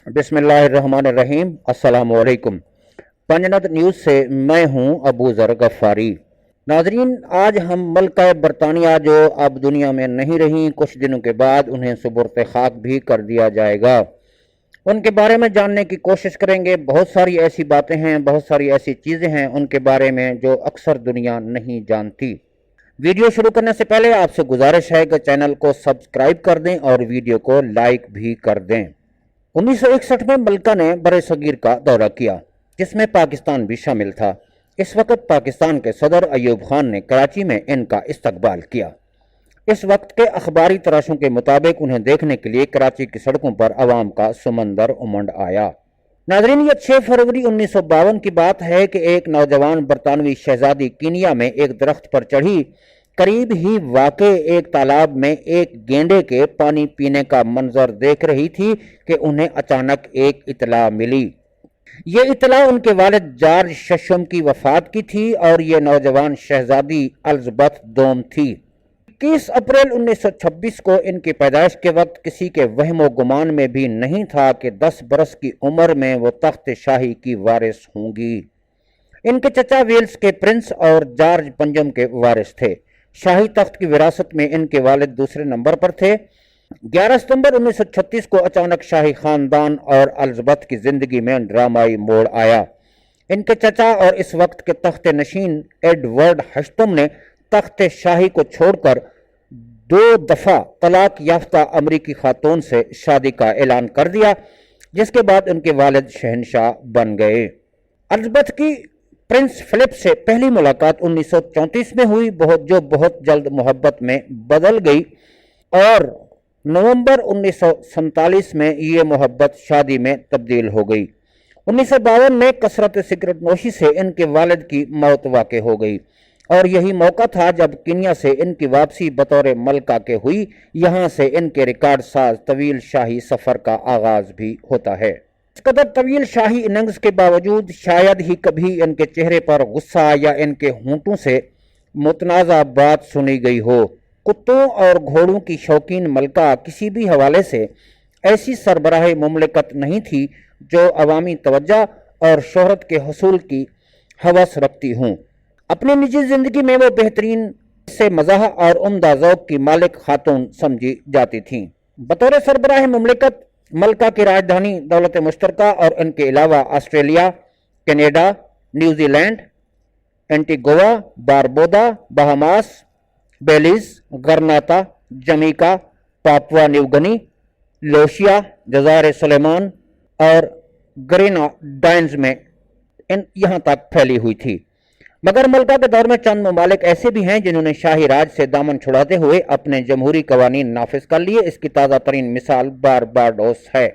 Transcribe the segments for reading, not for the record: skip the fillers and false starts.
बिस्मिल्लाहिर्रहमानिर्रहीम। अस्सलाम वालेकुम। पंजनद न्यूज़ से मैं हूं अबू ज़र गफ़ारी। नाजरीन, आज हम मलका बरतानिया जो अब दुनिया में नहीं रही, कुछ दिनों के बाद उन्हें सुपुर्द खाक भी कर दिया जाएगा, उनके बारे में जानने की कोशिश करेंगे। बहुत सारी ऐसी बातें हैं, बहुत सारी ऐसी चीज़ें हैं उनके बारे में जो अक्सर दुनिया नहीं जानती। वीडियो शुरू करने से पहले आपसे गुजारिश है कि चैनल को सब्सक्राइब कर दें और वीडियो को लाइक भी कर दें। 1961 में मलका ने बड़े सगीर का दौरा किया, जिसमें पाकिस्तान भी शामिल था। इस वक्त पाकिस्तान के सदर अयूब खान ने कराची में इनका इस्तकबाल किया। इस वक्त के अखबारी तराशों के मुताबिक उन्हें देखने के लिए कराची की सड़कों पर अवाम का समंदर उमड़ आया। नाजरीन, ये 6 फरवरी 1952 की बात है कि एक नौजवान बरतानवी शहजादी कीनिया में एक दरख्त पर चढ़ी करीब ही वाक़े एक तालाब में एक गेंडे के पानी पीने का मंजर देख रही थी कि उन्हें अचानक एक इतला मिली। ये इतला उनके वालिद जॉर्ज शशम की वफात की थी और ये नौजवान शहजादी एलिज़ाबेथ दोम थी। 21 अप्रैल 1926 को इनकी पैदाइश के वक्त किसी के वहमो गुमान में भी नहीं था कि 10 बरस की उम्र में वो तख्त शाही की वारिस होंगी। इनके चचा वेल्स के प्रिंस और जॉर्ज पंजम के वारिस थे। शाही तख्त की विरासत में इनके वालिद दूसरे नंबर पर थे। 11 सितंबर 1936 को अचानक शाही खानदान और एलिज़ाबेथ की जिंदगी में ड्रामाई मोड़ आया। इनके चचा और इस वक्त के तख्त नशीन एडवर्ड हश्तम ने तख्त शाही को छोड़कर 2 दफा तलाक याफ्ता अमरीकी खातून से शादी का ऐलान कर दिया, जिसके बाद उनके वालिद शहनशाह बन गए। एलिज़ाबेथ की प्रिंस फिलिप से पहली मुलाकात 1934 में हुई, जो बहुत जल्द मोहब्बत में बदल गई और नवंबर 1947 में ये मोहब्बत शादी में तब्दील हो गई। 1952 में कसरत सिगरेट नोशी से इनके वालिद की मौत वाक़ हो गई और यही मौका था जब कीनिया से इनकी वापसी बतौर मलका के हुई। यहाँ से इनके रिकॉर्ड साज तवील शाही सफ़र का आगाज़ भी होता है। इस कदर तवील शाही इनिंग्स के बावजूद शायद ही कभी इनके चेहरे पर गुस्सा या इनके होंठों से मुतनाज़ा बात सुनी गई हो। कुत्तों और घोड़ों की शौकीन मलका किसी भी हवाले से ऐसी सरबराह मुमलिकत नहीं थी जो अवामी तवज्जो और शोहरत के हसूल की हवस रखती हूँ। अपनी निजी ज़िंदगी में वो बेहतरीन से मज़ाह और उम्दा ज़ौक़ की मालिक खातून समझी जाती थीं। बतौर सरबराह मुमलिकत मलका की राजधानी दौलत मुश्तरका और इनके अलावा Australia, Canada, New Zealand, Antigua, Barbuda, Bahamas, Belize, गरनाता, Jamaica, Papua New Guinea, Lucia, जज़ायर सुलेमान और ग्रेनाडाइंस में यहाँ तक फैली हुई थी। मगर मलका के दौर में चंद ममालिक ऐसे भी हैं जिन्होंने शाही राज से दामन छुड़ाते हुए अपने जमहूरी कवानीन नाफिज कर लिए। इसकी ताज़ा तरीन मिसाल बारबाडोस है।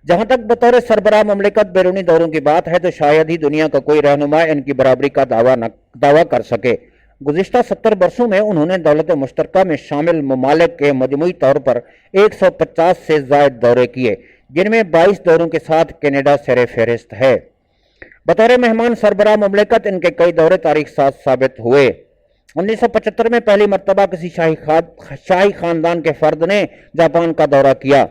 जहाँ तक बतौर सरबराह ममलिकत बैरूनी दौरों की बात है तो शायद ही दुनिया का कोई रहनुमा इनकी बराबरी का दावा कर सके। गुज़िश्ता 70 बरसों में उन्होंने दौलत मुश्तरका में शामिल ममालिक के मजमूई तौर पर 150 से ज़ायद दौरे किए, जिनमें 22 दौरों के साथ कनाडा सर फहरिस्त है। बतौर मेहमान सरबराह मुमलिकत इनके कई दौरे तारीख साज साबित हुए। 1975 में पहली मरतबा किसी शाही खानदान के फर्द ने जापान का दौरा किया।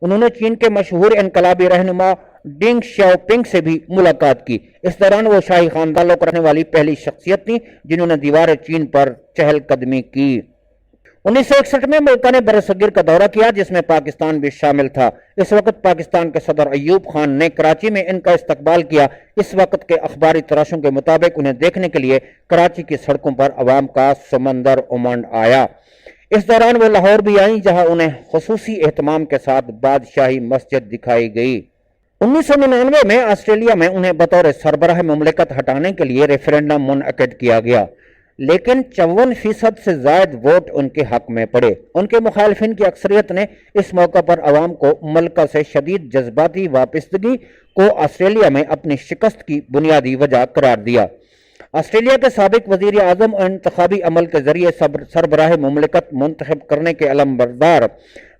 उन्होंने चीन के मशहूर इनकलाबी रहनुमा डेंग शाओपिंग से भी मुलाकात की। इस दौरान वो शाही खानदानों को रहने वाली पहली शख्सियत थी जिन्होंने दीवार चीन पर चहलकदमी की। 1961 में मलका ने बरसगीर का दौरा किया, जिसमें पाकिस्तान भी शामिल था। इस वक्त पाकिस्तान के सदर अयूब खान ने कराची में इनका इस्तकबाल किया। इस वक्त के अखबारी तराशों के मुताबिक उन्हें देखने के लिए कराची की सड़कों पर अवाम का समंदर उमड़ आया। इस दौरान वो लाहौर भी आई, जहां उन्हें खुसूसी एहतमाम के साथ बादशाही मस्जिद दिखाई गई। 1999 में ऑस्ट्रेलिया में उन्हें बतौर सरबराह मुमलिकत हटाने के लिए रेफरेंडम मुनअक़िद किया गया, लेकिन 54% से ज़ायद वोट उनके हक में पड़े। उनके मुखालिफिन की अक्सरियत ने इस मौका पर अवाम को मलका से शदीद जज्बाती वापसगी को ऑस्ट्रेलिया में अपनी शिकस्त की बुनियादी वजह करार दिया। ऑस्ट्रेलिया के साबिक वज़ीर आज़म और इंतखाबी अमल के जरिए सरबराह मुमलिकत मुंतखब करने के अलमबरदार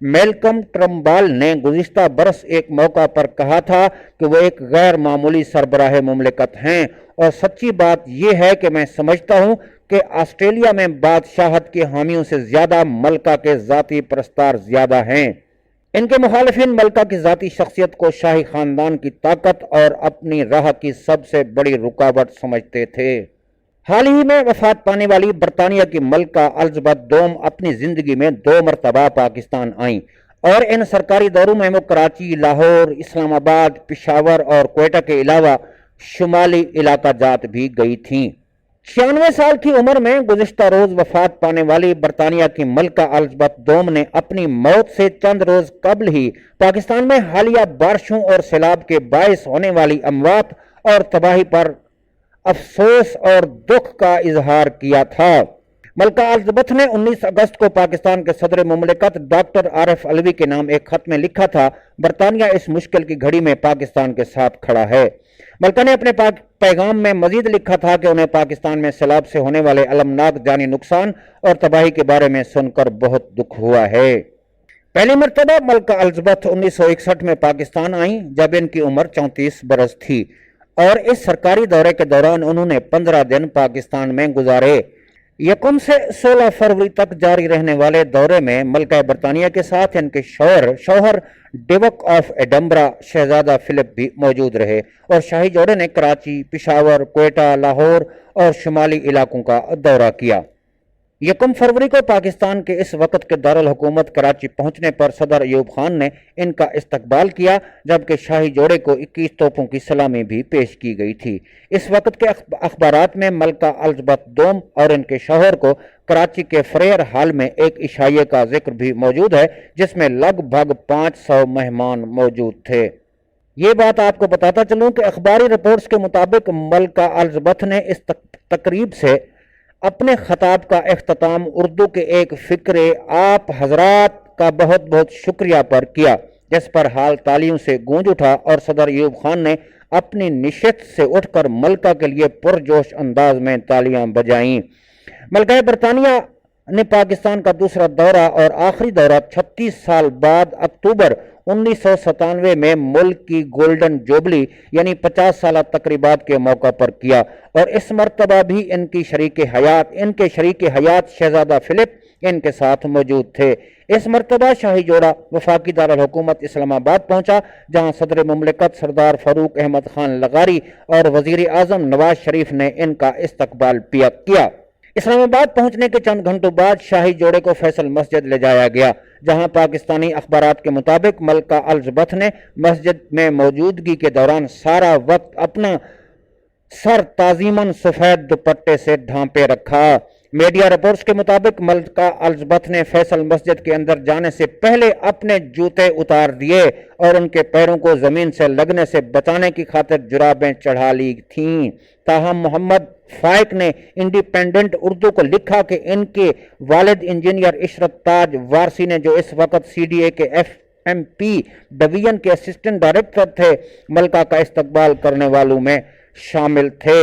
मेलकम ट्रम्बाल ने गुज़िश्ता बरस एक मौका पर कहा था कि वह एक गैर मामूली सरबराह मुमलिकत हैं, और सच्ची बात यह है कि मैं समझता हूँ कि ऑस्ट्रेलिया में बादशाहत के हामियों से ज़्यादा मलका के ज़ाती परस्तार ज़्यादा हैं। ان کے مخالفین ملکہ کی ذاتی شخصیت کو شاہی خاندان کی طاقت اور اپنی راہ کی سب سے بڑی رکاوٹ سمجھتے تھے۔ حال ہی میں وفات پانے والی برطانیہ کی ملکہ الزبتھ دوم اپنی زندگی میں 2 مرتبہ پاکستان آئیں اور ان سرکاری دوروں میں وہ کراچی، لاہور، اسلام آباد، پشاور اور کوئٹہ کے علاوہ شمالی علاقہ جات بھی گئی تھیں۔ 96 سال کی عمر میں گزشتہ روز وفات پانے والی برطانیہ کی ملکہ الزبتھ دوم نے اپنی موت سے چند روز قبل ہی پاکستان میں حالیہ بارشوں اور سیلاب کے باعث ہونے والی اموات اور تباہی پر افسوس اور دکھ کا اظہار کیا تھا۔ ملکہ الزبتھ نے 19 اگست کو پاکستان کے صدر مملکت ڈاکٹر عارف علوی کے نام ایک خط میں لکھا تھا، برطانیہ اس مشکل کی گھڑی میں پاکستان کے ساتھ کھڑا ہے۔ ملکہ نے اپنے پیغام میں مزید لکھا تھا کہ انہیں پاکستان میں سیلاب سے ہونے والے المناک جانی نقصان اور تباہی کے بارے میں سن کر بہت دکھ ہوا ہے۔ پہلی مرتبہ ملکہ الزبتھ 1961 میں پاکستان آئیں جب ان کی عمر 34 برس تھی اور اس سرکاری دورے کے دوران انہوں نے 15 دن پاکستان میں گزارے۔ 1 سے 16 فروری تک جاری رہنے والے دورے میں ملکہ برطانیہ کے ساتھ ان کے شوہر ڈیوک آف ایڈنبرا شہزادہ فلپ بھی موجود رہے اور شاہی جوڑے نے کراچی، پشاور، کوئٹہ، لاہور اور شمالی علاقوں کا دورہ کیا۔ 1 فروری کو پاکستان کے اس وقت کے دارالحکومت کراچی پہنچنے پر صدر ایوب خان نے ان کا استقبال کیا، جبکہ شاہی جوڑے کو 21 توپوں کی سلامی بھی پیش کی گئی تھی۔ اس وقت کے اخبارات میں ملکہ الزبتھ دوم اور ان کے شوہر کو کراچی کے فریئر ہال میں ایک عشائیے کا ذکر بھی موجود ہے جس میں لگ بھگ 500 مہمان موجود تھے۔ یہ بات آپ کو بتاتا چلوں کہ اخباری رپورٹس کے مطابق ملکہ الزبتھ نے اس تقریب سے اپنے خطاب کا اختتام اردو کے ایک فقرے آپ حضرات کا بہت بہت شکریہ پر کیا، جس پر حال تالیوں سے گونج اٹھا اور صدر ایوب خان نے اپنی نشست سے اٹھ کر ملکہ کے لیے پرجوش انداز میں تالیاں بجائیں۔ ملکہ برطانیہ نے پاکستان کا دوسرا دورہ اور آخری دورہ 36 سال بعد اکتوبر 1997 میں ملک کی گولڈن جوبلی یعنی 50 سالہ تقریبات کے موقع پر کیا اور اس مرتبہ بھی ان کے شریک حیات شہزادہ فلپ ان کے ساتھ موجود تھے۔ اس مرتبہ شاہی جوڑا وفاقی دارالحکومت اسلام آباد پہنچا، جہاں صدر مملکت سردار فاروق احمد خان لغاری اور وزیر اعظم نواز شریف نے ان کا استقبال کیا۔ اسلام آباد پہنچنے کے چند گھنٹوں بعد شاہی جوڑے کو فیصل مسجد لے جایا گیا، جہاں پاکستانی اخبارات کے مطابق ملکہ الزبتھ نے مسجد میں موجودگی کے دوران سارا وقت اپنا سر تعظیماً سفید دوپٹے سے ڈھانپے رکھا۔ میڈیا رپورٹس کے مطابق ملکہ الزبتھ نے فیصل مسجد کے اندر جانے سے پہلے اپنے جوتے اتار دیے اور ان کے پیروں کو زمین سے لگنے سے بچانے کی خاطر جرابیں چڑھا لی تھیں۔ تاہم محمد فائق نے انڈیپینڈنٹ اردو کو لکھا کہ ان کے والد انجینئر عشرت تاج وارسی نے جو اس وقت CDA کے FMP ڈویژن کے اسسٹنٹ ڈائریکٹر تھے، ملکہ کا استقبال کرنے والوں میں شامل تھے۔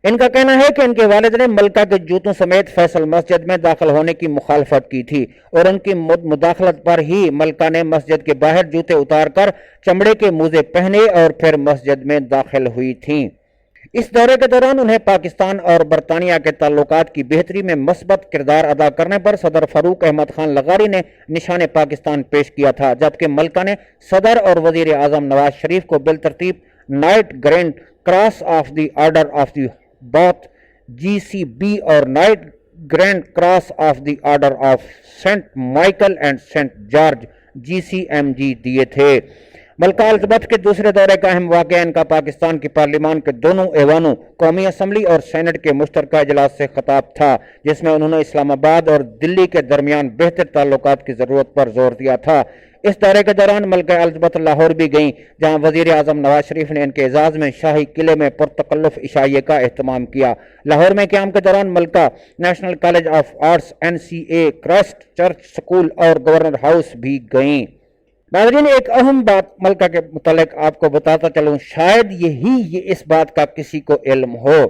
ان کا کہنا ہے کہ ان کے والد نے ملکہ کے جوتوں سمیت فیصل مسجد میں داخل ہونے کی مخالفت کی تھی اور ان کی مداخلت پر ہی ملکہ نے مسجد کے باہر جوتے اتار کر چمڑے کے موزے پہنے اور پھر مسجد میں داخل ہوئی تھیں۔ اس دورے کے دوران انہیں پاکستان اور برطانیہ کے تعلقات کی بہتری میں مثبت کردار ادا کرنے پر صدر فاروق احمد خان لغاری نے نشان پاکستان پیش کیا تھا، جبکہ ملکہ نے صدر اور وزیر اعظم نواز شریف کو بالترتیب Knight Grand Cross of the Order of the Bath GCB اور Knight Grand Cross of the Order of Saint Michael and Saint George GCMG دیے تھے۔ ملکہ الزبتھ کے دوسرے دورے کا اہم واقعہ ان کا پاکستان کی پارلیمان کے دونوں ایوانوں قومی اسمبلی اور سینٹ کے مشترکہ اجلاس سے خطاب تھا، جس میں انہوں نے اسلام آباد اور دلی کے درمیان بہتر تعلقات کی ضرورت پر زور دیا تھا۔ اس دورے کے دوران ملکہ الزبتھ لاہور بھی گئیں، جہاں وزیر اعظم نواز شریف نے ان کے اعزاز میں شاہی قلعے میں پرتکلف عشائیے کا اہتمام کیا۔ لاہور میں قیام کے دوران ملکہ National College of Arts NCA، Christ Church school اور گورنر ہاؤس بھی گئیں۔ ناظرین، ایک اہم بات ملکہ کے متعلق آپ کو بتاتا چلوں، شاید یہ اس بات کا کسی کو علم ہو،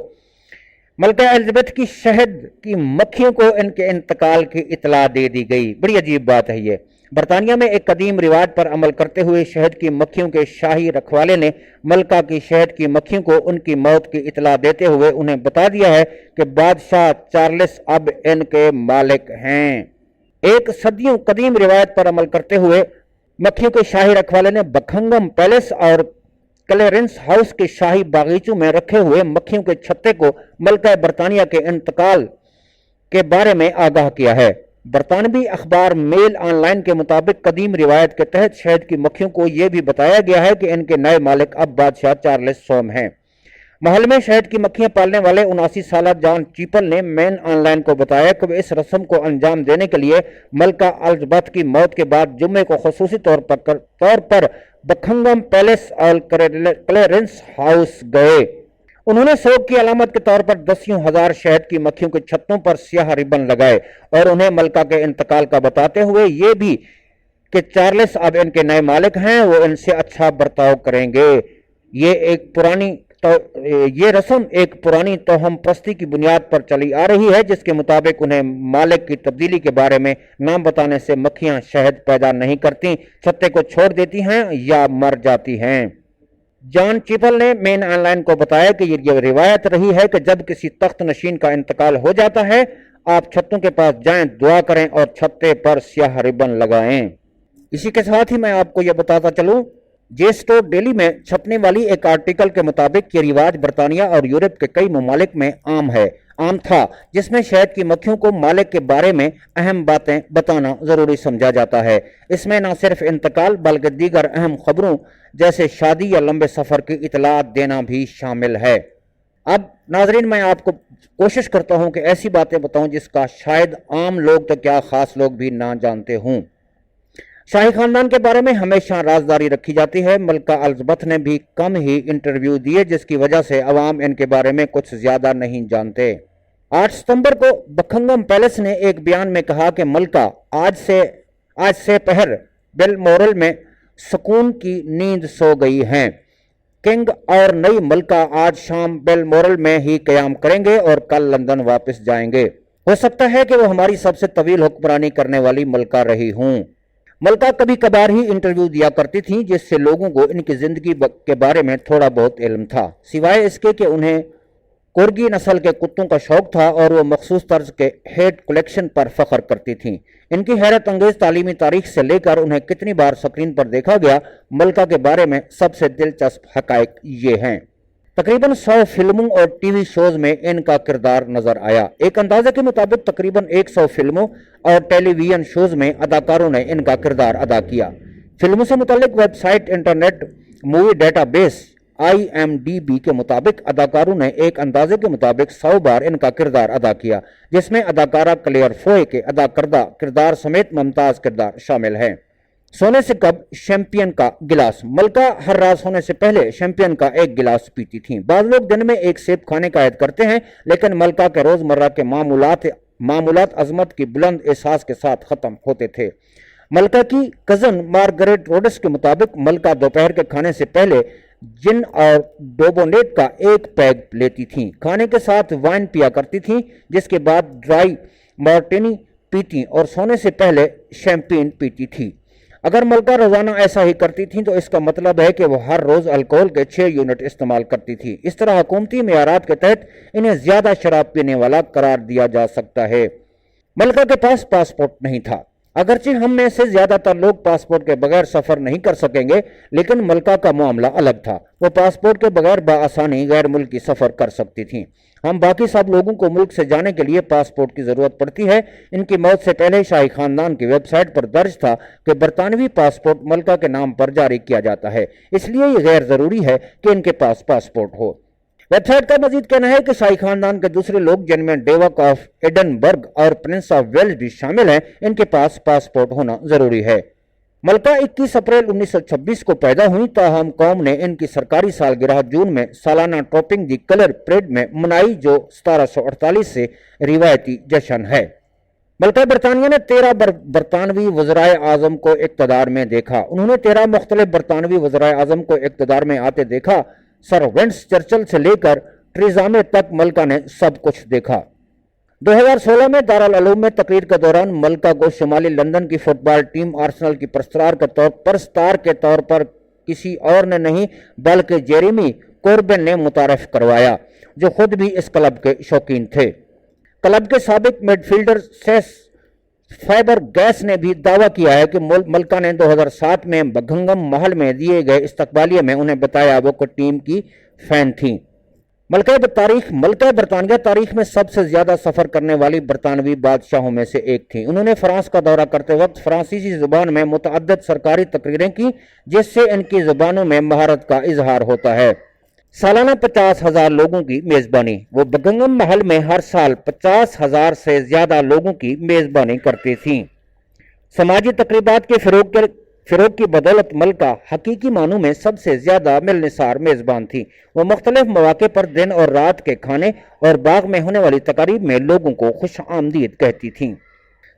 ملکہ الزبتھ کی شہد کی مکھیوں کو ان کے انتقال کی اطلاع دے دی گئی۔ بڑی عجیب بات ہے یہ۔ برطانیہ میں ایک قدیم رواج پر عمل کرتے ہوئے شہد کی مکھیوں کے شاہی رکھوالے نے ملکہ کی شہد کی مکھیوں کو ان کی موت کی اطلاع دیتے ہوئے انہیں بتا دیا ہے کہ بادشاہ چارلس اب ان کے مالک ہیں۔ ایک صدیوں قدیم روایت پر عمل کرتے ہوئے मक्खियों के शाही रखवाले ने बकिंघम पैलेस और क्लेरेंस हाउस के शाही बागीचों में रखे हुए मक्खियों के छत्ते को मलका बरतानिया के इंतकाल के बारे में आगाह किया है। बरतानवी अखबार मेल ऑनलाइन के मुताबिक कदीम रिवायत के तहत शहद की मक्खियों को यह भी बताया गया है कि इनके नए मालिक अब बादशाह चार्ल्स सोम हैं। महल में शहद की मक्खियां पालने वाले 79 साल जॉन चीपल ने मेन ऑनलाइन को बताया कि वे इस रस्म को अंजाम देने के लिए मलका एलिजाबेथ की मौत के बाद जुम्मे को खुसूसी तौर पर बकिंघम पैलेस और क्लेरेंस हाउस गए। उन्होंने शौक की अलामत के तौर पर दसियों हजार शहद की मक्खियों के छत्तों पर स्याह रिबन लगाए और उन्हें मलका के इंतकाल का बताते हुए ये भी कि चार्ल्स अब इनके नए मालिक हैं, वो इनसे अच्छा बर्ताव करेंगे। ये रस्म एक पुरानी तोहम प्रस्ती की बुनियाद पर चली आ रही है, जिसके मुताबिक उन्हें मालिक की तब्दीली के बारे में नाम बताने से मक्खियां शहद पैदा नहीं करती, छत्ते को छोड़ देती हैं या मर जाती हैं। जॉन चीपल ने मेन ऑनलाइन को बताया कि ये रिवायत रही है कि जब किसी तख्त नशीन का इंतकाल हो जाता है, आप छत्तों के पास जाएं, दुआ करें और छत्ते पर स्याह रिबन लगाएं। इसी के साथ ही मैं आपको यह बताता चलूं, जेस्टो डेली में छपने वाली एक आर्टिकल के मुताबिक ये रिवाज बरतानिया और यूरोप के कई ममालिक में आम था, जिसमें शहद की मक्खियों को मालिक के बारे में अहम बातें बताना जरूरी समझा जाता है। इसमें न सिर्फ इंतकाल बल्कि दीगर अहम खबरों जैसे शादी या लंबे सफर की इतलात देना भी शामिल है। अब नाजरीन, मैं आपको कोशिश करता हूं कि ऐसी बातें बताऊं जिसका शायद आम लोग तो क्या खास लोग भी ना जानते हों। शाही खानदान के बारे में हमेशा राजदारी रखी जाती है। मलका एलिजाबेथ ने भी कम ही इंटरव्यू दिए, जिसकी वजह से अवाम इनके बारे में कुछ ज्यादा नहीं जानते। 8 सितंबर को बकिंघम पैलेस ने एक बयान में कहा कि मलका आज से पहर बेलमोरल में सुकून की नींद सो गई हैं। किंग और नई मलका आज शाम बेलमोरल में ही कयाम करेंगे और कल लंदन वापस जाएंगे। हो सकता है कि वो हमारी सबसे तवील हुक्मरानी करने वाली मलका रही हूं। मलका कभी कभार ही इंटरव्यू दिया करती थी, जिससे लोगों को इनकी जिंदगी के बारे में थोड़ा बहुत इल्म था, सिवाय इसके कि उन्हें कोर्गी नस्ल के कुत्तों का शौक था और वो मखसूस तर्ज के हेड कलेक्शन पर फख्र करती थीं। इनकी हैरत अंगेज तालीमी तारीख से लेकर उन्हें कितनी बार स्क्रीन पर देखा गया, मलका के बारे में सबसे दिलचस्प हकायक ये हैं। तकरीबन 100 फिल्मों और टीवी शोज में इनका किरदार नजर आया। एक अंदाजे के मुताबिक तकरीबन 100 फिल्मों और टेलीविजन शोज में अदाकारों ने इनका किरदार अदा किया। फिल्मों से मुतालिक website internet movie database IMDb के मुताबिक अदाकारों ने एक अंदाजे के मुताबिक 100 बार इनका किरदार अदा किया, जिसमें अदाकारा क्लेयर फोय के अदा करदा किरदार समेत मुमताज किरदार शामिल हैं। सोने से कब शैंपियन का गिलास। मलका हर रात सोने से पहले शैंपियन का एक गिलास पीती थीं। बाद लोग दिन में एक सेब खाने का ऐद करते हैं, लेकिन मलका के रोजमर्रा के मामूलात अजमत की बुलंद एहसास के साथ खत्म होते थे। मलका की कजन मार्गरेट रोड्स के मुताबिक मलका दोपहर के खाने से पहले जिन और डोबोनेट का एक पैग लेती थीं। खाने के साथ वाइन पिया करती थीं, जिसके बाद ड्राई मार्टिनी पीती और सोने से पहले शैंपेन पीती थी। अगर मलका रोजाना ऐसा ही करती थी तो इसका मतलब है कि वो हर रोज अल्कोहल के 6 यूनिट इस्तेमाल करती थी। इस तरह हुकूमती मेयारात के तहत इन्हें ज्यादा शराब पीने वाला करार दिया जा सकता है। मलका के पास पासपोर्ट नहीं था। अगरचे हम में से ज्यादातर लोग पासपोर्ट के बगैर सफर नहीं कर सकेंगे, लेकिन मलका का मामला अलग था। वो पासपोर्ट के बगैर बाआसानी गैर मुल्की सफर कर सकती थी। हम बाकी सब लोगों को मुल्क से जाने के लिए पासपोर्ट की जरूरत पड़ती है। इनकी मौत से पहले शाही खानदान की वेबसाइट पर दर्ज था कि बरतानवी पासपोर्ट मलका के नाम पर जारी किया जाता है, इसलिए ये गैर जरूरी है कि इनके पास पासपोर्ट हो। वेबसाइट का मजीद कहना है कि शाही खानदान के दूसरे लोग, जिनमें डेवक ऑफ एडनबर्ग और प्रिंस ऑफ वेल्स भी शामिल हैं, इनके पास पासपोर्ट होना जरूरी है। मलका 21 अप्रैल 1926 को पैदा हुई, ताहम कौम ने इनकी सरकारी सालगिरह जून में सालाना टॉपिंग दी कलर परेड में मनाई, जो 1748 से रिवायती जश्न है। मलका बरतानिया ने 13 बरतानवी वज़राए आज़म को इक़्तिदार में देखा। उन्होंने 13 मुख्तलिफ बरतानवी वज़राए आज़म को इक़्तिदार में आते देखा। सर विंस्टन चर्चिल से लेकर टेरेसा मे तक मलका ने सब कुछ देखा। 2016 में दारुल उलूम में तकरीर के दौरान मलका को शुमाली लंदन की फुटबॉल टीम आर्सेनल की परस्तार के तौर पर किसी और ने नहीं बल्कि जेरेमी कोर्बिन ने मुतारफ करवाया, जो खुद भी इस क्लब के शौकीन थे। क्लब के साबिक मिडफील्डर सेस फाइबर गैस ने भी दावा किया है कि मल्का ने 2007 में बकिंघम महल में दिए गए इस्तकबालिये में उन्हें बताया वो टीम की फैन थी। मलका बरतानिया तारीख में सबसे ज्यादा सफर करने वाली बरतानवी बादशाहों में से एक थी। उन्होंने फ्रांस का दौरा करते वक्त फ्रांसीसी जुबान में मुतअद्दिद सरकारी तकरीरें की जिससे इनकी जुबानों में महारत का इजहार होता है। सालाना 50,000 लोगों की मेजबानी। वो बकिंघम महल में हर साल 50,000 से ज्यादा लोगों की मेजबानी करती थी। समाजी तकरीबात के फिरोग की बदौलत मलका हकीकी मानों में सबसे ज्यादा मिलनिसार मेजबान थी। वो मुख्तलिफ मौके पर दिन और रात के खाने और बाग में होने वाली तकारीब में लोगों को खुश आमदीद कहती थी।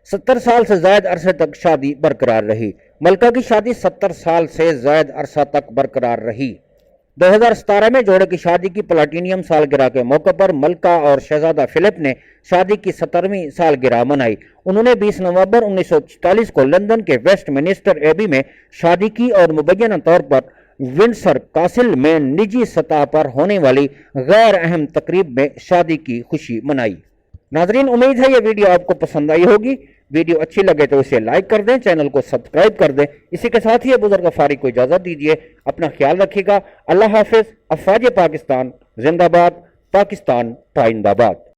70 साल से ज्यादा अरसे तक शादी बरकरार रही। मलका की शादी 70 साल से ज्यादा अरसा तक बरकरार रही। 2017 में जोड़े की शादी की प्लाटिनियम सालगिरह के मौके पर मलका और शहजादा फिलिप ने शादी की 17वीं सालगिरह मनाई। उन्होंने 20 नवंबर 1944 को लंदन के वेस्टमिनिस्टर एबी में शादी की और मुबैना तौर पर विंडसर कासिल में निजी सतह पर होने वाली गैर अहम तकरीब में शादी की खुशी मनाई। नाजरीन, उम्मीद है ये वीडियो आपको पसंद आई होगी। वीडियो अच्छी लगे तो इसे लाइक कर दें, चैनल को सब्सक्राइब कर दें। इसी के साथ ही अबू ज़र गफ़ारी को इजाज़त दीजिए। अपना ख्याल रखिएगा। अल्लाह हाफिज़। अफ़वाज पाकिस्तान जिंदाबाद। पाकिस्तान पाइंदाबाद।